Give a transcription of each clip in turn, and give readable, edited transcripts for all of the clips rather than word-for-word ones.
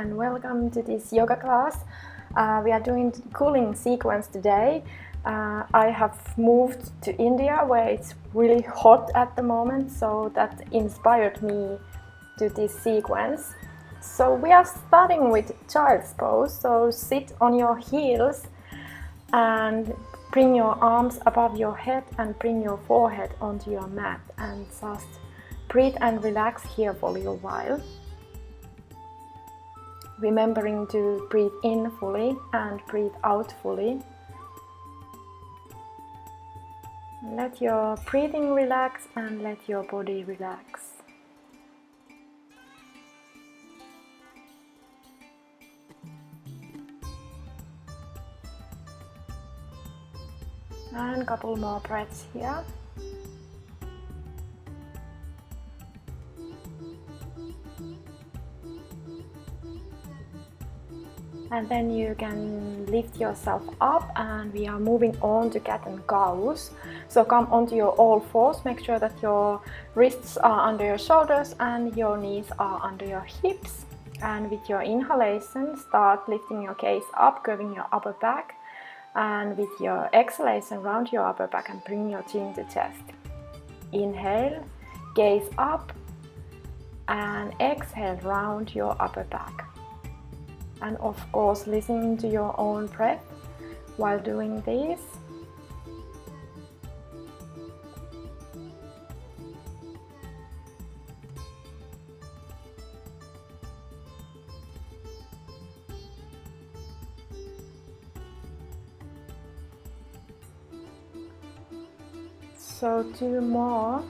and welcome to this yoga class. We are doing cooling sequence today. I have moved to India where it's really hot at the moment, so that inspired me to this sequence. So we are starting with child's pose, so sit on your heels and bring your arms above your head and bring your forehead onto your mat and just breathe and relax here for a little while. Remembering to breathe in fully and breathe out fully. Let your breathing relax and let your body relax. And a couple more breaths here. And then you can lift yourself up and we are moving on to cat and cows. So come onto your all fours, make sure that your wrists are under your shoulders and your knees are under your hips. And with your inhalation, start lifting your gaze up, curving your upper back. And with your exhalation, round your upper back and bring your chin to chest. Inhale, gaze up, and exhale, round your upper back. And of course, listening to your own breath while doing this. So 2 more.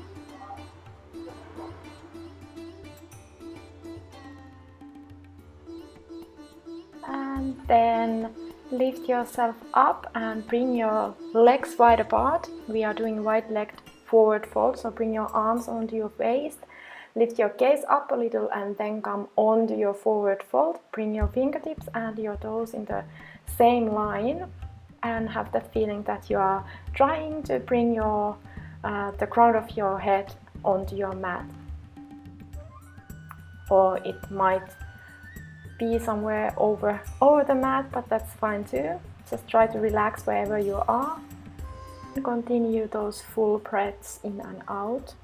And then lift yourself up and bring your legs wide apart. We are doing wide-legged forward fold, so bring your arms onto your waist. Lift your gaze up a little and then come onto your forward fold. Bring your fingertips and your toes in the same line and have the feeling that you are trying to bring your the crown of your head onto your mat. Or it might be somewhere over the mat, but that's fine too. Just try to relax wherever you are. And continue those full breaths in and out.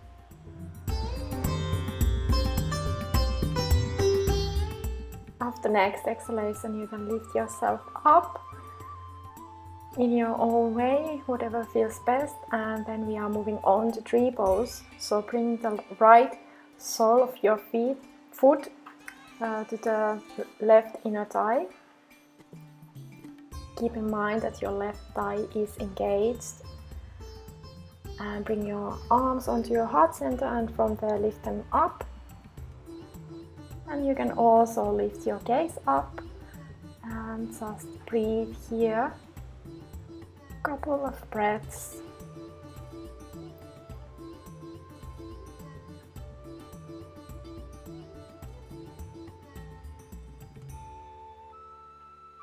After next exhalation, you can lift yourself up in your own way, whatever feels best, and then we are moving on to tree pose. So bring the right sole of your foot to the left inner thigh. Keep in mind that your left thigh is engaged. And bring your arms onto your heart center and from there lift them up. And you can also lift your gaze up and just breathe here. Couple of breaths.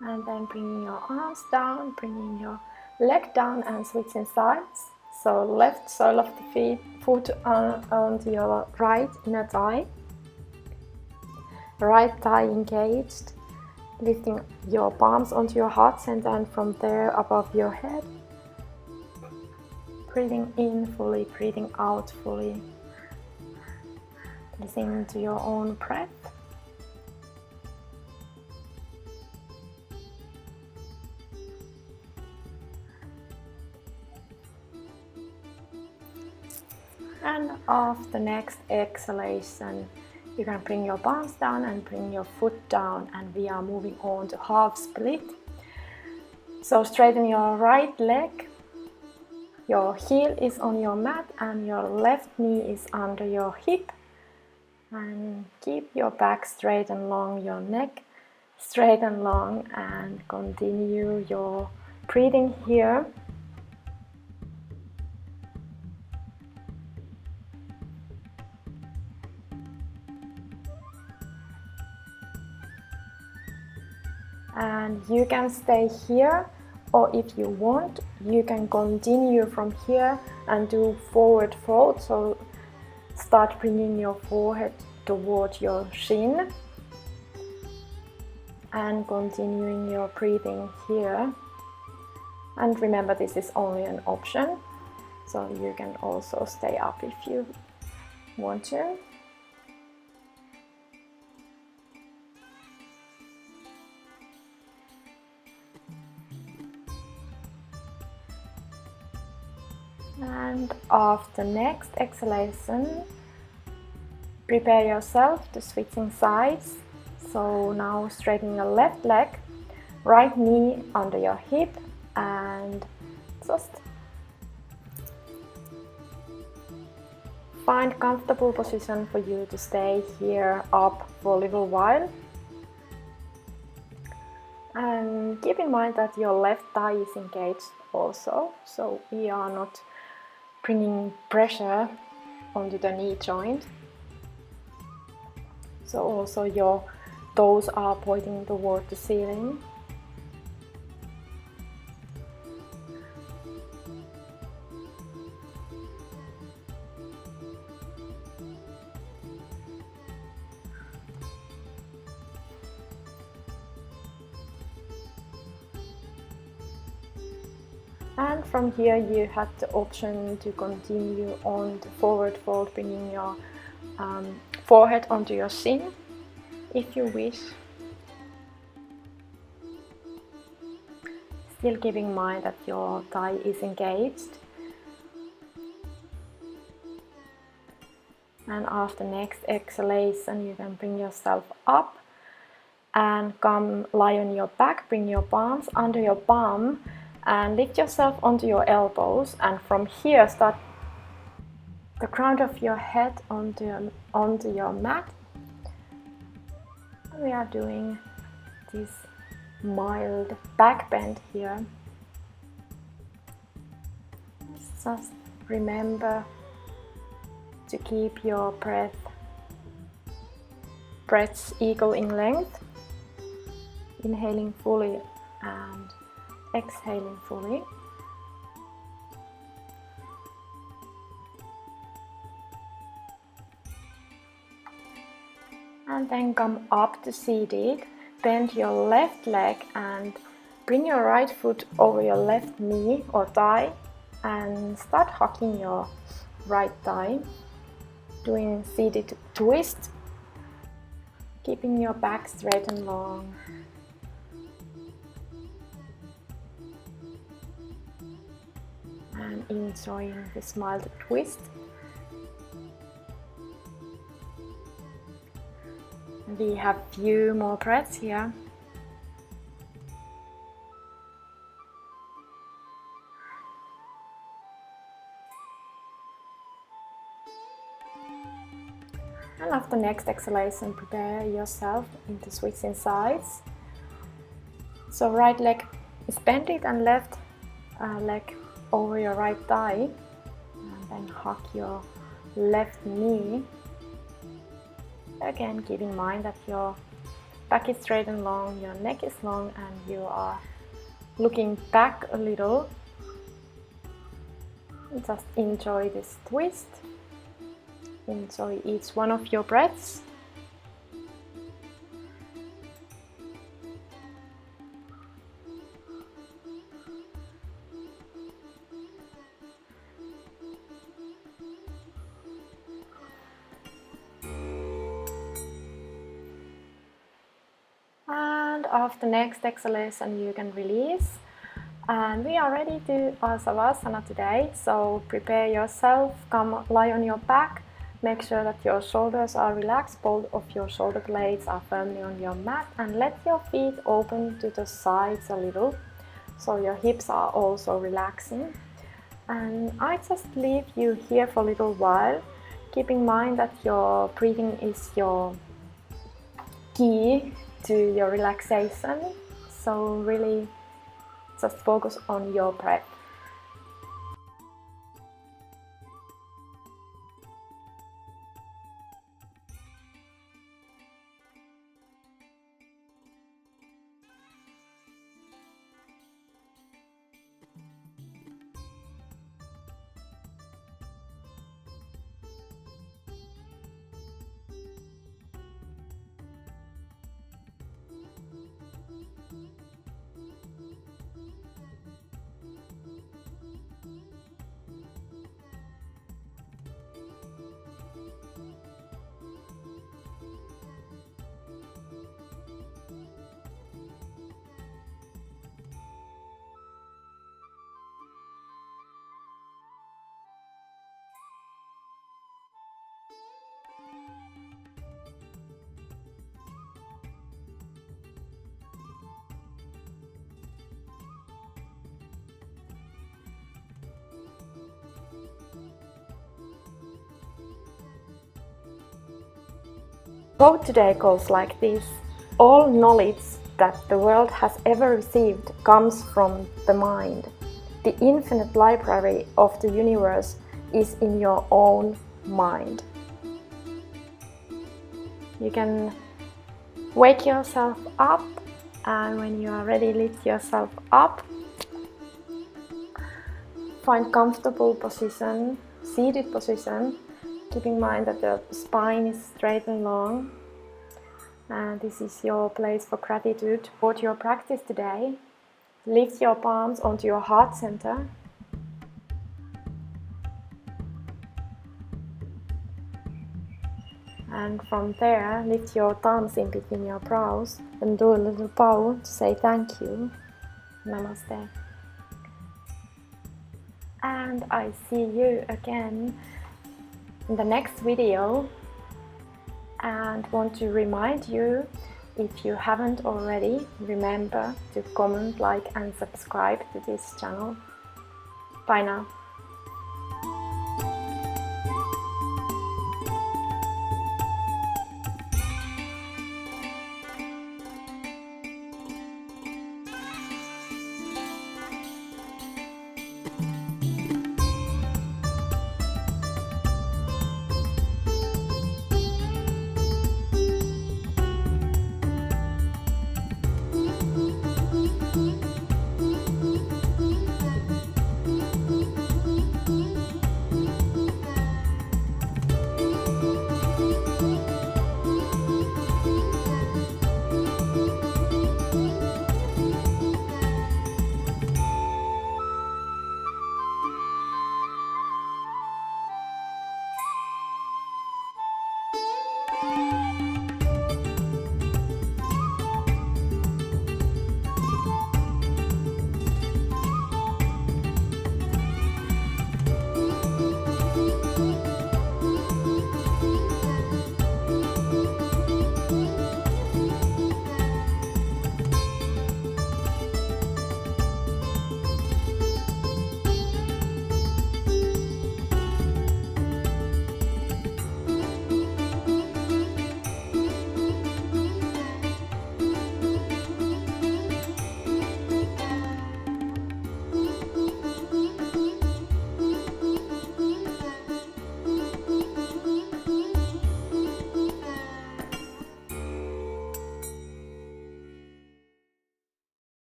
And then bringing your arms down, bringing your leg down and switching sides. So left sole of the foot onto your right inner thigh. Right thigh engaged. Lifting your palms onto your heart center and from there above your head. Breathing in fully, breathing out fully. Listening to your own breath. And after next exhalation, you can bring your palms down and bring your foot down, and we are moving on to half split. So straighten your right leg, your heel is on your mat and your left knee is under your hip. And keep your back straight and long, your neck straight and long, and continue your breathing here. And you can stay here, or if you want, you can continue from here and do forward fold. So start bringing your forehead toward your shin. and continuing your breathing here. And remember, this is only an option, so you can also stay up if you want to. And after next exhalation, prepare yourself to switching sides. So now straighten your left leg, right knee under your hip, and just find comfortable position for you to stay here up for a little while. And keep in mind that your left thigh is engaged also, so we are not bringing pressure onto the knee joint. So also your toes are pointing toward the ceiling. And from here you have the option to continue on the forward fold, bringing your forehead onto your shin if you wish. Still keeping in mind that your thigh is engaged. And after next exhalation, you can bring yourself up and come lie on your back, bring your palms under your bum and lift yourself onto your elbows, and from here start the crown of your head onto your mat. We are doing this mild back bend here. Just remember to keep your breaths equal in length, inhaling fully and exhaling fully. And then come up to seated, bend your left leg and bring your right foot over your left knee or thigh and start hugging your right thigh, doing seated twist, keeping your back straight and long. And enjoying this mild twist. We have few more breaths here. And after next exhalation, prepare yourself into switching sides. So right leg is bended and left leg over your right thigh, and then hug your left knee. Again, keep in mind that your back is straight and long, your neck is long, and you are looking back a little. Just enjoy this twist. Enjoy each one of your breaths. And after next exhalation, you can release. And we are ready to our Savasana today. So prepare yourself, come lie on your back. Make sure that your shoulders are relaxed, both of your shoulder blades are firmly on your mat, and let your feet open to the sides a little, so your hips are also relaxing. And I just leave you here for a little while. Keep in mind that your breathing is your key to your relaxation, so really just focus on your breath. Quote today goes like this: all knowledge that the world has ever received comes from the mind. The infinite library of the universe is in your own mind. You can wake yourself up, and when you are ready, lift yourself up. Find comfortable position, seated position. Keep in mind that the spine is straight and long. And this is your place for gratitude for your practice today. Lift your palms onto your heart center. And from there, lift your thumbs in between your brows and do a little bow to say thank you. Namaste. And I see you again in the next video, and want to remind you, if you haven't already, remember to comment, like and subscribe to this channel. Bye now.